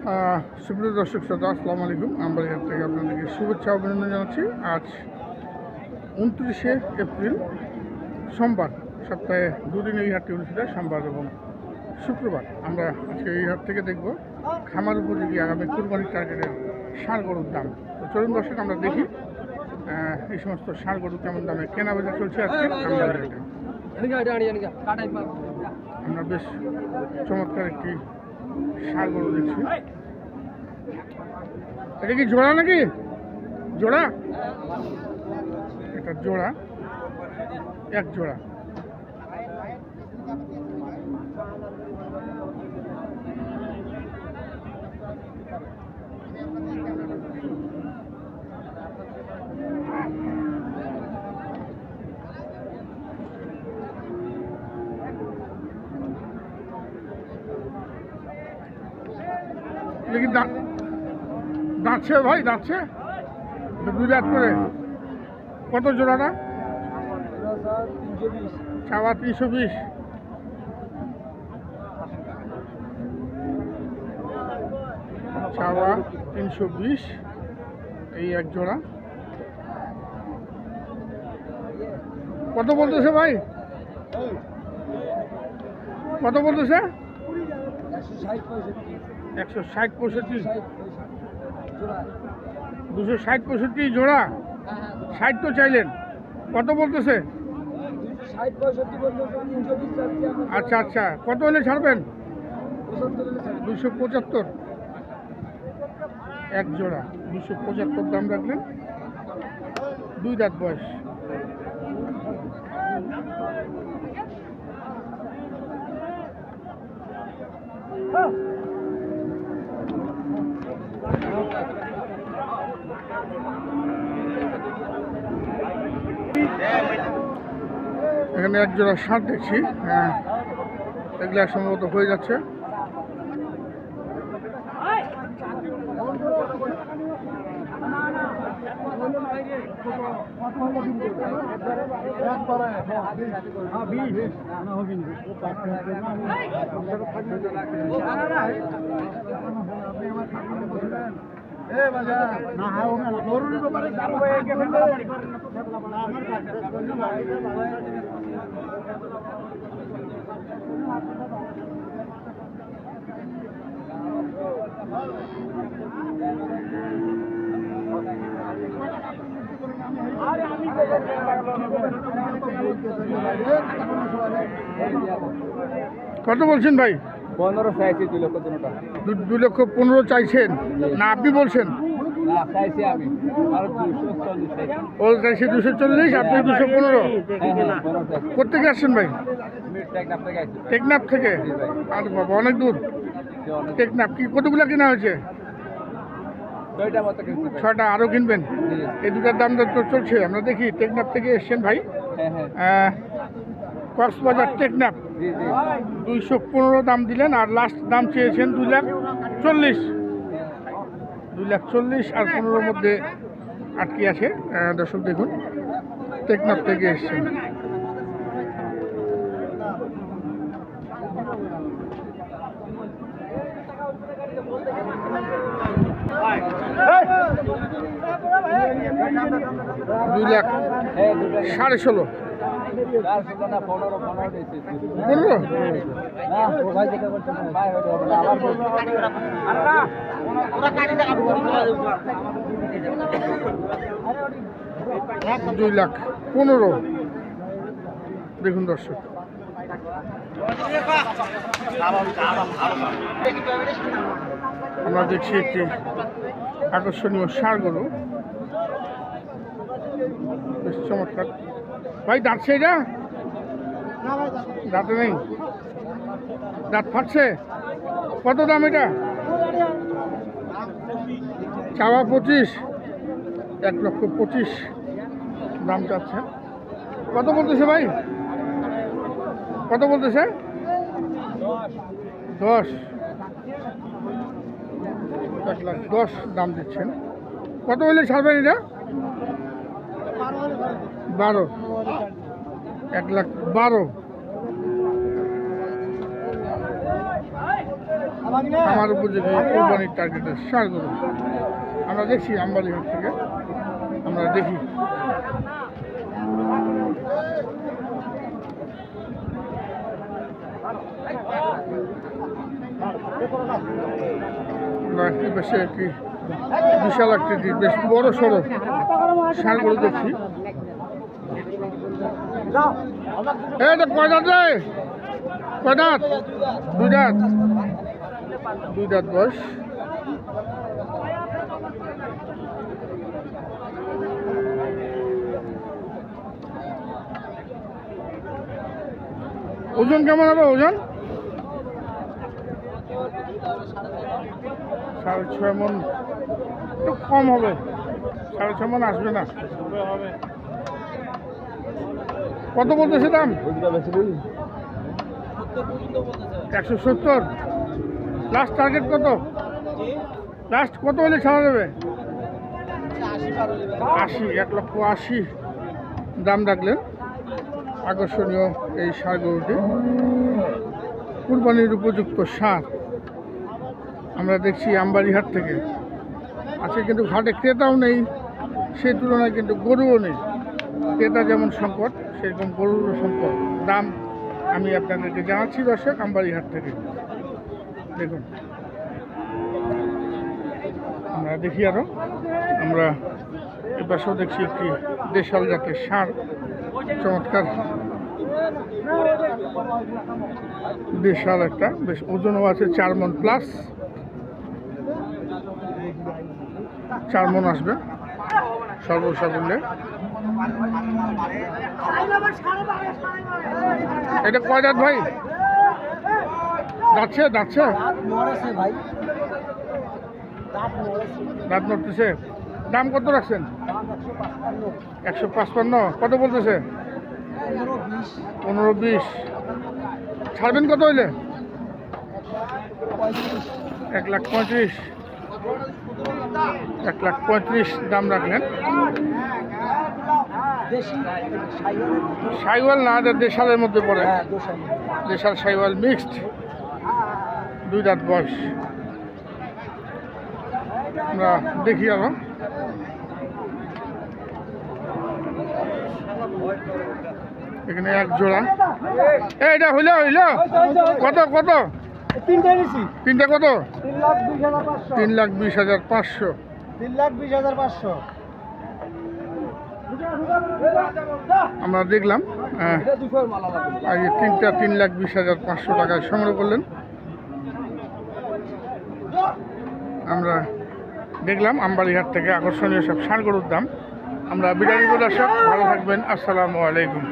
সুপ্রিয় দর্শক শ্রোতা, আসসালামু আলাইকুম। আমবাড়িহাট থেকে আপনাদেরকে শুভেচ্ছা অভিনন্দন জানাচ্ছি। আজ 29শে এপ্রিল সোমবার, সপ্তাহে দুদিন এই হাটটি অনুষ্ঠিত হয়, সোমবার এবং শুক্রবার। আমরা আজকে এই হাট থেকে দেখব খামার উপযোগী আগামী কুরবানির টার্গেটের ষাঁড় গরুর দাম। তো চলুন দর্শক, আমরা দেখি এই সমস্ত ষাঁড় গরু কেমন দামে কেনা বেচা চলছে আজকে আমবাড়িহাটে। আমরা বেশ চমৎকার একটি ষাঁড় গরু দেখছি। এটা কি জোড়া নাকি? জোড়া, এটা জোড়া, এক জোড়া। দেখি দাঁতছে ভাই, দাঁতছে দুই দাঁত করে। কত জোড়াটা? চাওয়া 320, চাওয়া 320, এই এক জোড়া। কত বলতেছে ভাই? কত বলতেছে? 160-65, 260-65 জোড়া। 60 তো চাইলেন, কত বলতেছে? আচ্ছা আচ্ছা, কত হলে ছাড়বেন? 275, এক জোড়া 275 দাম রাখলেন। দুই দাঁত বয়স। এখানে এক জোড়া ষাঁড় দেখছি, এগুলা সম্ভবত হয়ে যাচ্ছে। কত বলছেন ভাই? 15 চাইছি, 2 লক্ষ 2,15,000 চাইছেন না আপনি বলছেন? না, চাইছি আমি আর 240 ও চাইছে 240, আপনি 215। কোথেকে আসছেন ভাই? টেকনাফ থেকে? আর বাবা, অনেক দূর। টেকনাফ কি কতগুলো কেনা হয়েছে? 6টা। আরও কিনবেন? এই দুটার দাম তো চলছে, আমরা দেখি। টেকনাফ থেকে এসছেন ভাই? কক্সবাজার টেকনাফ। 215 দাম দিলেন, আর লাস্ট দাম চেয়েছেন 2,40,000। 2,40,000 আর 15 মধ্যে আটকে আছে। দর্শক দেখুন, টেকনাফ থেকে এসছেন। $2,16,000। 15? $2,15,000 দেখুন দর্শক। আমরা দেখছি একটি আকর্ষণীয় ষাঁড় গরু, বেশ চমৎকার। ভাই দাঁতছে এটা? দাঁতে নেই, দাঁত ফাটছে। কত দাম এটা? চাওয়া 25, 1,25,000 দাম চাচ্ছে। কত বলতেছে ভাই? কত বলতেছে? 10, 1,10,000 দাম দিচ্ছেন। কত হলে ছাড়বেন এটা? 12, 1,12,000। আমার উপযোগী কোরবানির টার্গেটের ষাঁড় গরু আমরা দেখছি আমবাড়িহাট থেকে আমরা দেখি আমরা বেশি একটি বিশাল আকৃতি বেশ বড় সড়ো ষাঁড় গরু দেখছি। এটা কয় দাঁত রে? কয় দাঁত? দুই দাঁত। দুই দাঁত বয়স। ওজন কেমন হবে ওজন? 6.5 মন, একটু কম হবে, 6.5 মন আসবে না। কত বলতেছে দাম? 170। লাস্ট টার্গেট কত? লাস্ট কত হলে ছাড়া যাবে? 80, 1,80,000 দাম রাখলেন। আকর্ষণীয় এই ষাঁড় গরুটি, কুরবানির উপযুক্ত ষাঁড় আমরা দেখছি আমবাড়িহাট থেকে। আজকে কিন্তু ঘাটে ক্রেতাও নেই, সেই তুলনায় কিন্তু গরুও নেই। ক্রেতা যেমন সংকট, সেরকম গরুরও সংকট। দাম আমি আপনাদেরকে জানাচ্ছি দর্শক আমবাড়িহাট থেকে। দেখুন আমরা দেখি আরও, আমরা এপাশেও দেখছি একটি দেশাল জাতের ষাঁড়, চমৎকার দেশাল একটা, বেশ ওজনও আছে 4 মন প্লাস, 4 মন আসবে সর্বসাকুল্যে। এটা কয় দাঁত ভাই? যাচ্ছে যাচ্ছে দাঁত নড়তেছে। দাম কত রাখছেন? 155। কত বলতেছে? 15-20। ছাড়বেন কত হইলে? 1,35,000। 1,35,000 দাম রাখলেন। সাইওয়াল না, এটা দেশালের মধ্যে পড়ে। দেশাল সাইওয়াল মিক্সড, 2 দাঁত বয়স। আমরা দেখি আরো, এখানে এক জোড়া। এটা হইল হইল কত? কত? তিনটা কত? 3,20,500। 3,20,500। আমরা দেখলাম আগে তিনটা 3,20,500 টাকায় সংগ্রহ করলেন। আমরা দেখলাম আমবাড়িহাট থেকে আকর্ষণীয় সব ষাঁড় গরুর দাম। আমরা বিদায় নিব দর্শক, ভালো থাকবেন, আসসালামু আলাইকুম।